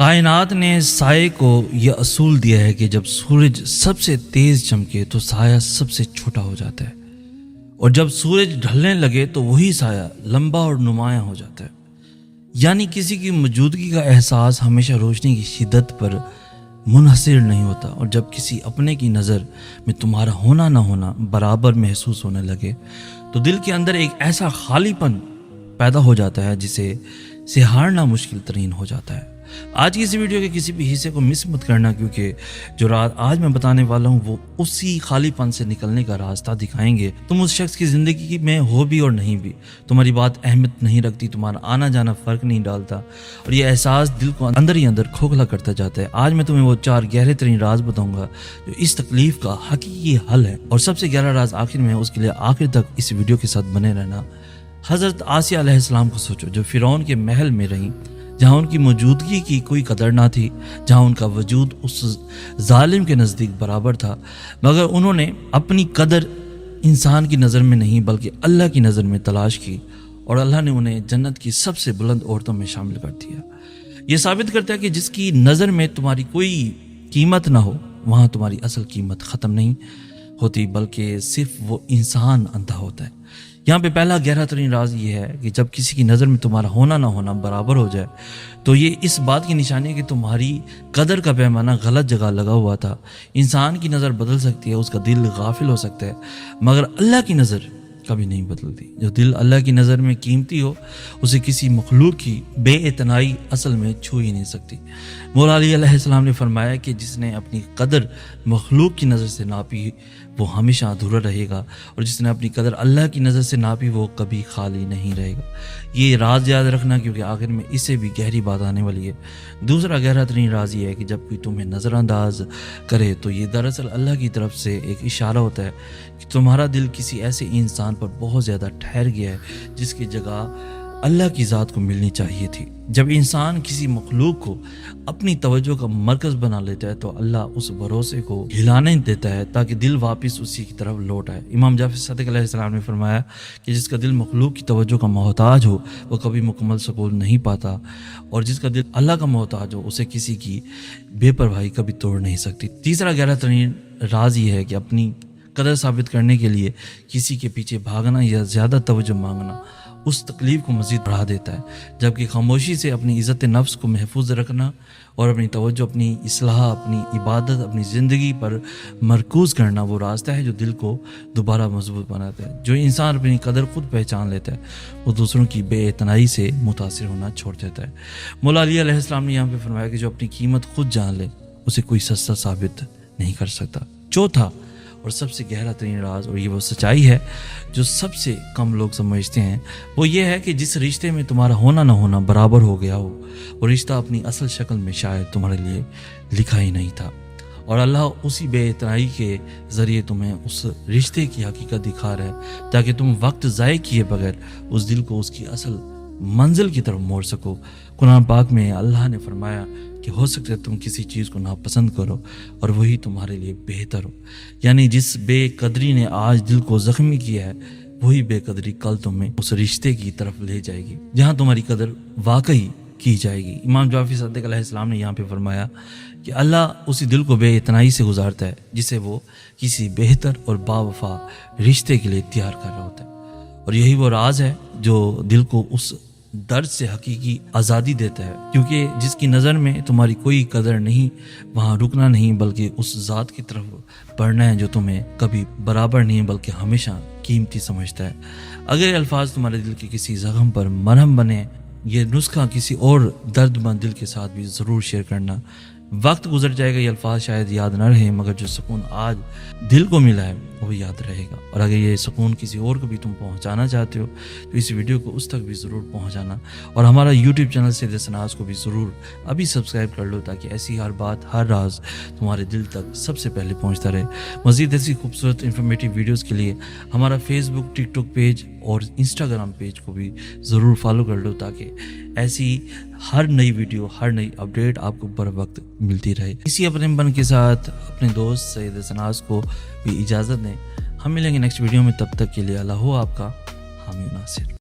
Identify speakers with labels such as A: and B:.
A: کائنات نے سائے کو یہ اصول دیا ہے کہ جب سورج سب سے تیز چمکے تو سایہ سب سے چھوٹا ہو جاتا ہے، اور جب سورج ڈھلنے لگے تو وہی سایہ لمبا اور نمایاں ہو جاتا ہے۔ یعنی کسی کی موجودگی کا احساس ہمیشہ روشنی کی شدت پر منحصر نہیں ہوتا، اور جب کسی اپنے کی نظر میں تمہارا ہونا نہ ہونا برابر محسوس ہونے لگے تو دل کے اندر ایک ایسا خالی پن پیدا ہو جاتا ہے جسے سہارنا مشکل ترین ہو جاتا ہے۔ آج کی اس ویڈیو کے کسی بھی حصے کو مس مت کرنا، کیونکہ جو راز آج میں بتانے والا ہوں وہ اسی خالی پن سے نکلنے کا راستہ دکھائیں گے۔ تم اس شخص کی زندگی میں ہو بھی اور نہیں بھی، تمہاری بات اہمیت نہیں رکھتی، تمہارا آنا جانا فرق نہیں ڈالتا، اور یہ احساس دل کو اندر ہی اندر کھوکھلا کرتا جاتا ہے۔ آج میں تمہیں وہ 4 گہرے ترین راز بتاؤں گا جو اس تکلیف کا حقیقی حل ہے، اور سب سے گہرا راز آخر میں ہے، اس کے لیے آخر تک اس ویڈیو کے ساتھ بنے رہنا۔ حضرت آسیہ علیہ السلام کو سوچو، جو فرعون کے محل میں رہیں، جہاں ان کی موجودگی کی کوئی قدر نہ تھی، جہاں ان کا وجود اس ظالم کے نزدیک برابر تھا، مگر انہوں نے اپنی قدر انسان کی نظر میں نہیں بلکہ اللہ کی نظر میں تلاش کی، اور اللہ نے انہیں جنت کی سب سے بلند عورتوں میں شامل کر دیا۔ یہ ثابت کرتا ہے کہ جس کی نظر میں تمہاری کوئی قیمت نہ ہو، وہاں تمہاری اصل قیمت ختم نہیں ہوتی، بلکہ صرف وہ انسان اندھا ہوتا ہے۔ یہاں پہ پہلا گہرا ترین راز یہ ہے کہ جب کسی کی نظر میں تمہارا ہونا نہ ہونا برابر ہو جائے تو یہ اس بات کی نشانی ہے کہ تمہاری قدر کا پیمانہ غلط جگہ لگا ہوا تھا۔ انسان کی نظر بدل سکتی ہے، اس کا دل غافل ہو سکتا ہے، مگر اللہ کی نظر کبھی نہیں بدلتی۔ جو دل اللہ کی نظر میں قیمتی ہو، اسے کسی مخلوق کی بے اعتنائی اصل میں چھو ہی نہیں سکتی۔ مولا علی علیہ السلام نے فرمایا کہ جس نے اپنی قدر مخلوق کی نظر سے ناپی وہ ہمیشہ ادھورا رہے گا، اور جس نے اپنی قدر اللہ کی نظر سے ناپی وہ کبھی خالی نہیں رہے گا۔ یہ راز یاد رکھنا، کیونکہ آخر میں اس سے بھی گہری بات آنے والی ہے۔ دوسرا گہرا ترین راز یہ ہے کہ جب کوئی تمہیں نظر انداز کرے تو یہ دراصل اللہ کی طرف سے ایک اشارہ ہوتا ہے کہ تمہارا دل کسی ایسے انسان پر بہت زیادہ ٹھہر گیا ہے جس کی جگہ اللہ کی ذات کو ملنی چاہیے تھی۔ جب انسان کسی مخلوق کو اپنی توجہ کا مرکز بنا لیتا ہے تو اللہ اس بھروسے کو ہلانے دیتا ہے تاکہ دل واپس اسی کی طرف لوٹ آئے۔ امام جعفر صادق علیہ السلام نے فرمایا کہ جس کا دل مخلوق کی توجہ کا محتاج ہو وہ کبھی مکمل سکون نہیں پاتا، اور جس کا دل اللہ کا محتاج ہو اسے کسی کی بے پرواہی کبھی توڑ نہیں سکتی۔ تیسرا گہرا ترین راز یہ ہے کہ اپنی قدر ثابت کرنے کے لیے کسی کے پیچھے بھاگنا یا زیادہ توجہ مانگنا اس تکلیف کو مزید بڑھا دیتا ہے، جبکہ خاموشی سے اپنی عزت نفس کو محفوظ رکھنا اور اپنی توجہ اپنی اصلاح، اپنی عبادت، اپنی زندگی پر مرکوز کرنا وہ راستہ ہے جو دل کو دوبارہ مضبوط بناتا ہے۔ جو انسان اپنی قدر خود پہچان لیتا ہے وہ دوسروں کی بے اعتنائی سے متاثر ہونا چھوڑ دیتا ہے۔ مولا علی علیہ السلام نے یہاں پہ فرمایا کہ جو اپنی قیمت خود جان لے اسے کوئی سستا ثابت نہیں کر سکتا۔ چوتھا اور سب سے گہرا ترین راز، اور یہ وہ سچائی ہے جو سب سے کم لوگ سمجھتے ہیں، وہ یہ ہے کہ جس رشتے میں تمہارا ہونا نہ ہونا برابر ہو گیا ہو وہ رشتہ اپنی اصل شکل میں شاید تمہارے لیے لکھا ہی نہیں تھا، اور اللہ اسی بے اعتنائی کے ذریعے تمہیں اس رشتے کی حقیقت دکھا رہا ہے تاکہ تم وقت ضائع کیے بغیر اس دل کو اس کی اصل منزل کی طرف موڑ سکو۔ قرآن پاک میں اللہ نے فرمایا کہ ہو سکتا ہے تم کسی چیز کو ناپسند کرو اور وہی تمہارے لیے بہتر ہو، یعنی جس بے قدری نے آج دل کو زخمی کیا ہے وہی بے قدری کل تمہیں اس رشتے کی طرف لے جائے گی جہاں تمہاری قدر واقعی کی جائے گی۔ امام جعفر صادق علیہ السلام نے یہاں پہ فرمایا کہ اللہ اسی دل کو بے اعتنائی سے گزارتا ہے جسے وہ کسی بہتر اور باوفا رشتے کے لیے تیار کر رہا ہوتا ہے، اور یہی وہ راز ہے جو دل کو اس درد سے حقیقی آزادی دیتا ہے، کیونکہ جس کی نظر میں تمہاری کوئی قدر نہیں وہاں رکنا نہیں بلکہ اس ذات کی طرف بڑھنا ہے جو تمہیں کبھی برابر نہیں بلکہ ہمیشہ قیمتی سمجھتا ہے۔ اگر یہ الفاظ تمہارے دل کے کسی زخم پر مرہم بنے، یہ نسخہ کسی اور درد مند دل کے ساتھ بھی ضرور شیئر کرنا۔ وقت گزر جائے گا، یہ الفاظ شاید یاد نہ رہے، مگر جو سکون آج دل کو ملا ہے وہ یاد رہے گا، اور اگر یہ سکون کسی اور کو بھی تم پہنچانا چاہتے ہو تو اس ویڈیو کو اس تک بھی ضرور پہنچانا، اور ہمارا یوٹیوب چینل سید سناز کو بھی ضرور ابھی سبسکرائب کر لو تاکہ ایسی ہر بات، ہر راز تمہارے دل تک سب سے پہلے پہنچتا رہے۔ مزید ایسی خوبصورت انفارمیٹیو ویڈیوز کے لیے ہمارا فیس بک، ٹک ٹاک پیج اور انسٹاگرام پیج کو بھی ضرور فالو کر لو تاکہ ایسی ہر نئی ویڈیو، ہر نئی اپڈیٹ آپ کو بر وقت ملتی رہے۔ اسی اپنے بن کے ساتھ اپنے دوست سید سناز کو بھی اجازت دیں۔ ہم ملیں گے نیکسٹ ویڈیو میں، تب تک کے لیے اللہ ہو آپ کا حامی و ناصر۔